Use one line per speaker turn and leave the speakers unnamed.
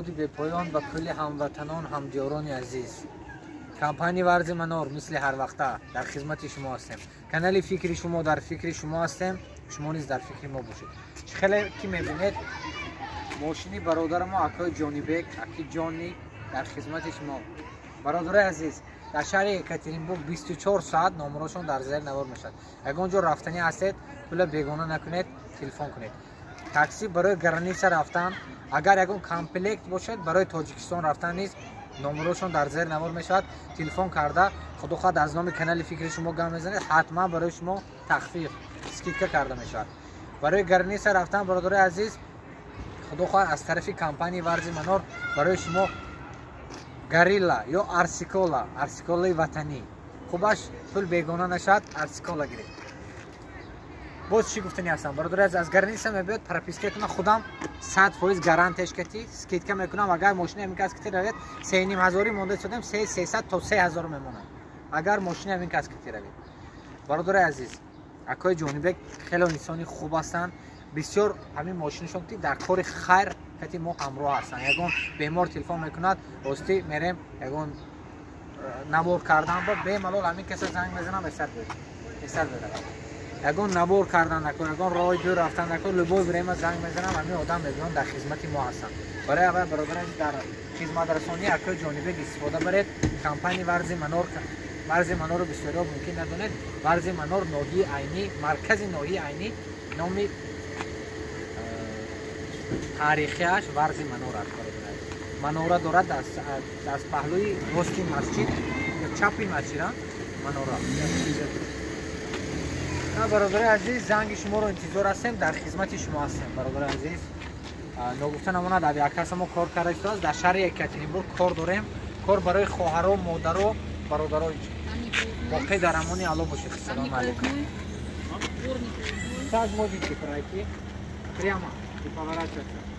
درودی به پایان به کل هموطنان همدیاران عزیز. کمپانی ورزی منور مثل هر وقته در خدمت شما هستیم. کانال فکری شما در فکر شما هستیم، شما نیز در فکر ما باشید. خیلی که میبینید ماشینی برادر ما اکای جانی بیگ، اکی جانی در خدمت شما. برادر عزیز در شهر یکاترینبورگ 24 ساعت نمرهشون در زیر نوار میشد. اگر اونجا رفتنی هستید پول بیگانه نکنید، تلفن کنید. تاکسی برای گرانیسا رفتن، اگر اگر کامپلکت باشد برای تاجیکستان رفتن نیست نمرهشون در زیر نوار میشد. تلفن کرده خود خود از نام کانال فکر شما گام میزنید، حتما برای شما تخفیف اسکیدکا کرده میشد. برای گرانیسا رفتن برادر عزیز خود خود از طرف کمپانی ورزی منور برای شما گاریلا یا ارسیکولای وطنی خوبش پول بیگانه نشد، ارسیکولا گیرید. باز چی گفتنی هستم برادر از گرانیسا میبید پراپیسکتون خودم 100% گارانتیش کردی اسکیدکا میکنم. اگر ماشین همین کس کتی روید 3500 مونده شدم 3300 تا 3000 میمونه اگر ماشین همین کس کتی روید. برادر عزیز اکای جانی بیگ خیلی انسانی خوب هستن، بسیار همین ماشینشون که در کار خیر کتی ما همراه هستن. یگان بیمار تلفن میکند راستی میریم یگان نبور کردن با به ملال همین کسی زنگ میزنم بسر بده یگان نبور کردن نکن، یگان راه دور رفتن نکن، لبوی بریم زنگ میزنم همین آدم میگن در خدمت ما هستن. برای اول برادر در خدمت رسانی اکای جانی بیگ استفاده برید. کمپانی ورزی منور رو بسیار ممکن ندونید. ورزی منور ناحیه عینی، مرکز ناحیه عینی، نام تاریخیش ورزی منور است. منوره دارد از پهلوی راستی مسجد یا چپی مسجد منوره. برادر عزیز زنگ شما رو انتظار هستیم، در خدمت شما هستیم. برادر عزیز نگفته نمونه در یک کس ما کار کرده است در شهر یکاترینبورگ کار داریم. کار برای خواهرها مادرها برادرها باقی در امانی الله باشید. سلام علیکم. Как можете пройти прямо и поворачиваться.